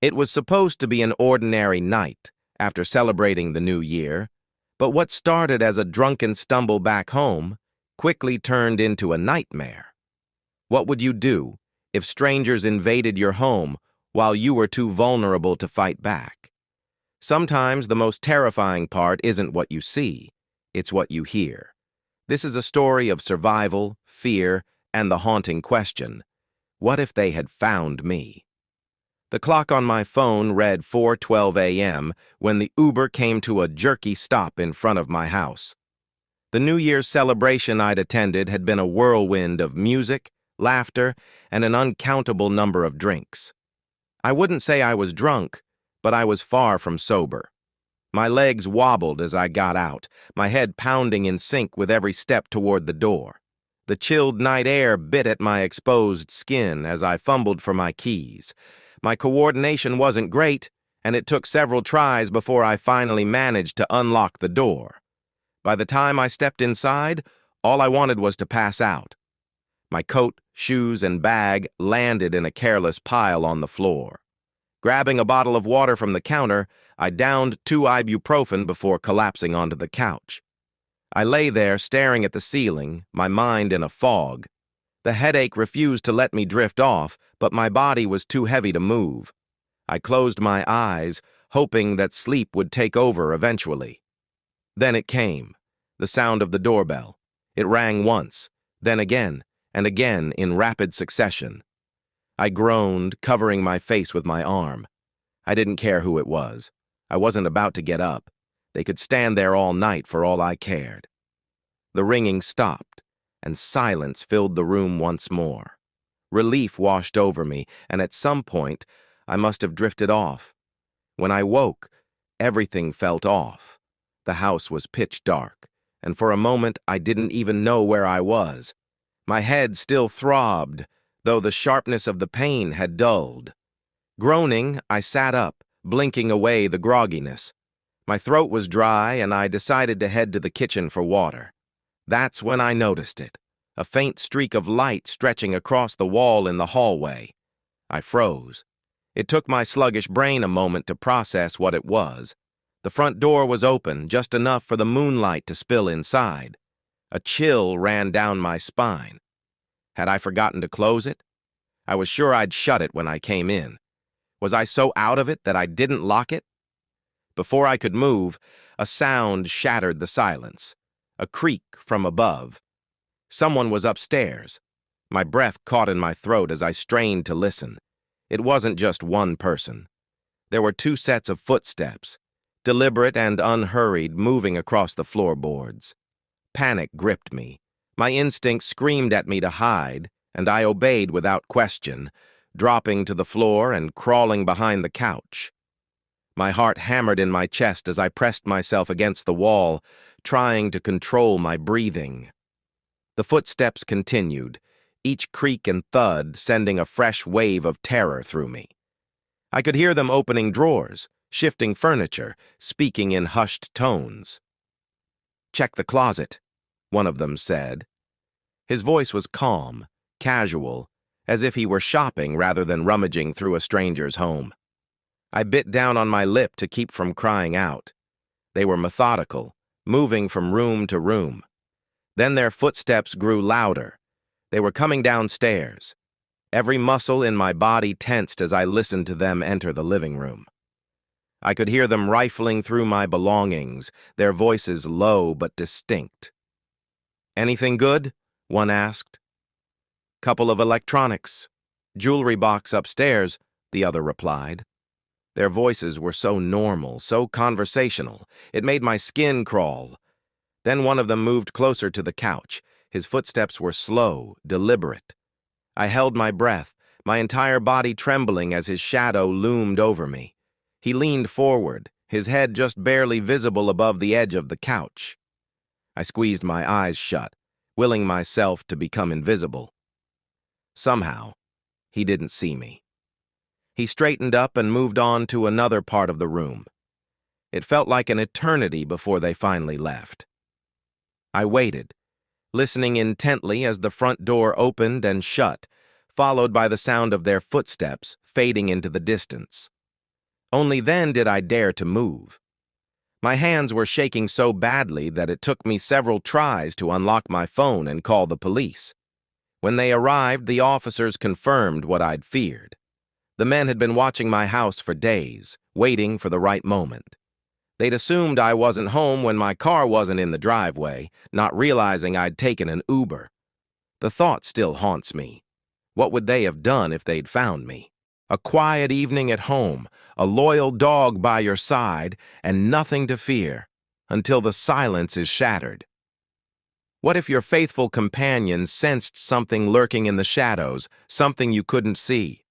It was supposed to be an ordinary night after celebrating the new year, but what started as a drunken stumble back home quickly turned into a nightmare. What would you do if strangers invaded your home while you were too vulnerable to fight back? Sometimes the most terrifying part isn't what you see, it's what you hear. This is a story of survival, fear, and the haunting question, what if they had found me? The clock on my phone read 4:12 a.m. when the Uber came to a jerky stop in front of my house. The New Year's celebration I'd attended had been a whirlwind of music, laughter, and an uncountable number of drinks. I wouldn't say I was drunk, but I was far from sober. My legs wobbled as I got out, my head pounding in sync with every step toward the door. The chilled night air bit at my exposed skin as I fumbled for my keys. My coordination wasn't great, and it took several tries before I finally managed to unlock the door. By the time I stepped inside, all I wanted was to pass out. My coat, shoes, and bag landed in a careless pile on the floor. Grabbing a bottle of water from the counter, I downed 2 ibuprofen before collapsing onto the couch. I lay there staring at the ceiling, my mind in a fog. The headache refused to let me drift off, but my body was too heavy to move. I closed my eyes, hoping that sleep would take over eventually. Then it came, the sound of the doorbell. It rang once, then again, and again in rapid succession. I groaned, covering my face with my arm. I didn't care who it was. I wasn't about to get up. They could stand there all night for all I cared. The ringing stopped, and silence filled the room once more. Relief washed over me, and at some point, I must have drifted off. When I woke, everything felt off. The house was pitch dark, and for a moment I didn't even know where I was. My head still throbbed, though the sharpness of the pain had dulled. Groaning, I sat up, blinking away the grogginess. My throat was dry, and I decided to head to the kitchen for water. That's when I noticed it, a faint streak of light stretching across the wall in the hallway. I froze. It took my sluggish brain a moment to process what it was. The front door was open, just enough for the moonlight to spill inside. A chill ran down my spine. Had I forgotten to close it? I was sure I'd shut it when I came in. Was I so out of it that I didn't lock it? Before I could move, a sound shattered the silence. A creak from above. Someone was upstairs. My breath caught in my throat as I strained to listen. It wasn't just one person. There were 2 sets of footsteps, deliberate and unhurried, moving across the floorboards. Panic gripped me. My instincts screamed at me to hide, and I obeyed without question, dropping to the floor and crawling behind the couch. My heart hammered in my chest as I pressed myself against the wall, trying to control my breathing. The footsteps continued, each creak and thud sending a fresh wave of terror through me. I could hear them opening drawers, shifting furniture, speaking in hushed tones. "Check the closet," one of them said. His voice was calm, casual, as if he were shopping rather than rummaging through a stranger's home. I bit down on my lip to keep from crying out. They were methodical, moving from room to room. Then their footsteps grew louder. They were coming downstairs. Every muscle in my body tensed as I listened to them enter the living room. I could hear them rifling through my belongings, their voices low but distinct. "Anything good?" one asked. "Couple of electronics. Jewelry box upstairs," the other replied. Their voices were so normal, so conversational, it made my skin crawl. Then one of them moved closer to the couch. His footsteps were slow, deliberate. I held my breath, my entire body trembling as his shadow loomed over me. He leaned forward, his head just barely visible above the edge of the couch. I squeezed my eyes shut, willing myself to become invisible. Somehow, he didn't see me. He straightened up and moved on to another part of the room. It felt like an eternity before they finally left. I waited, listening intently as the front door opened and shut, followed by the sound of their footsteps fading into the distance. Only then did I dare to move. My hands were shaking so badly that it took me several tries to unlock my phone and call the police. When they arrived, the officers confirmed what I'd feared. The men had been watching my house for days, waiting for the right moment. They'd assumed I wasn't home when my car wasn't in the driveway, not realizing I'd taken an Uber. The thought still haunts me. What would they have done if they'd found me? A quiet evening at home, a loyal dog by your side, and nothing to fear, until the silence is shattered. What if your faithful companion sensed something lurking in the shadows, something you couldn't see?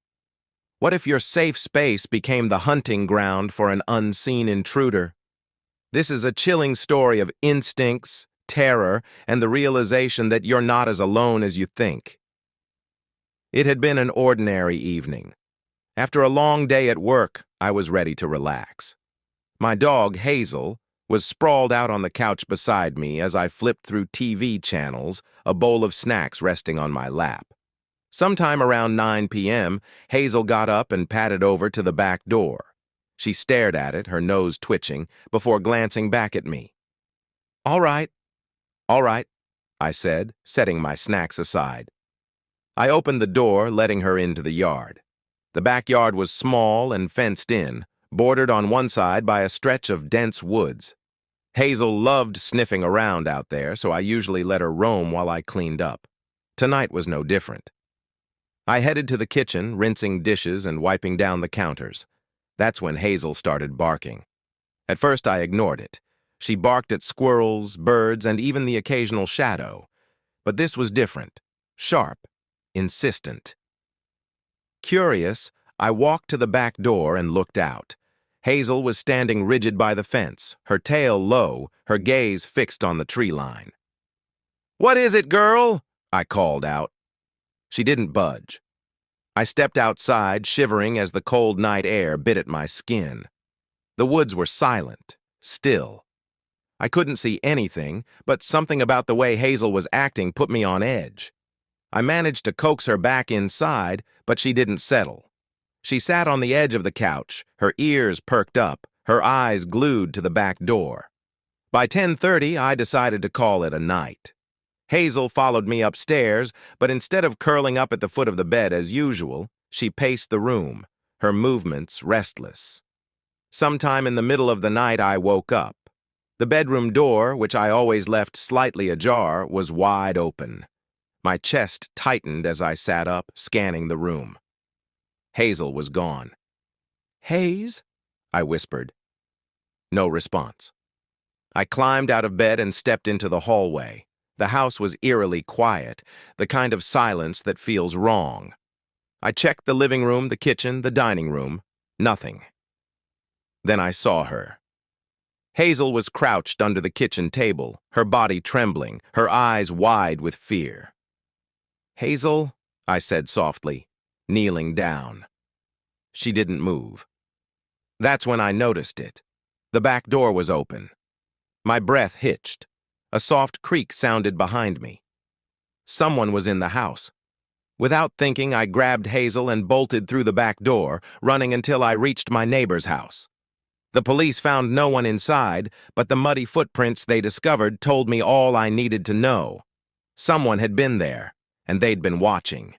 What if your safe space became the hunting ground for an unseen intruder? This is a chilling story of instincts, terror, and the realization that you're not as alone as you think. It had been an ordinary evening. After a long day at work, I was ready to relax. My dog, Hazel, was sprawled out on the couch beside me as I flipped through TV channels, a bowl of snacks resting on my lap. Sometime around 9 p.m., Hazel got up and padded over to the back door. She stared at it, her nose twitching, before glancing back at me. All right, I said, setting my snacks aside. I opened the door, letting her into the yard. The backyard was small and fenced in, bordered on one side by a stretch of dense woods. Hazel loved sniffing around out there, so I usually let her roam while I cleaned up. Tonight was no different. I headed to the kitchen, rinsing dishes and wiping down the counters. That's when Hazel started barking. At first I ignored it. She barked at squirrels, birds, and even the occasional shadow. But this was different, sharp, insistent. Curious, I walked to the back door and looked out. Hazel was standing rigid by the fence, her tail low, her gaze fixed on the tree line. "What is it, girl?" I called out. She didn't budge. I stepped outside, shivering as the cold night air bit at my skin. The woods were silent, still. I couldn't see anything, but something about the way Hazel was acting put me on edge. I managed to coax her back inside, but she didn't settle. She sat on the edge of the couch, her ears perked up, her eyes glued to the back door. By 10:30, I decided to call it a night. Hazel followed me upstairs, but instead of curling up at the foot of the bed as usual, she paced the room, her movements restless. Sometime in the middle of the night, I woke up. The bedroom door, which I always left slightly ajar, was wide open. My chest tightened as I sat up, scanning the room. Hazel was gone. "Haze?" I whispered. No response. I climbed out of bed and stepped into the hallway. The house was eerily quiet, the kind of silence that feels wrong. I checked the living room, the kitchen, the dining room. Nothing. Then I saw her. Hazel was crouched under the kitchen table, her body trembling, her eyes wide with fear. "Hazel," I said softly, kneeling down. She didn't move. That's when I noticed it. The back door was open. My breath hitched. A soft creak sounded behind me. Someone was in the house. Without thinking, I grabbed Hazel and bolted through the back door, running until I reached my neighbor's house. The police found no one inside, but the muddy footprints they discovered told me all I needed to know. Someone had been there, and they'd been watching.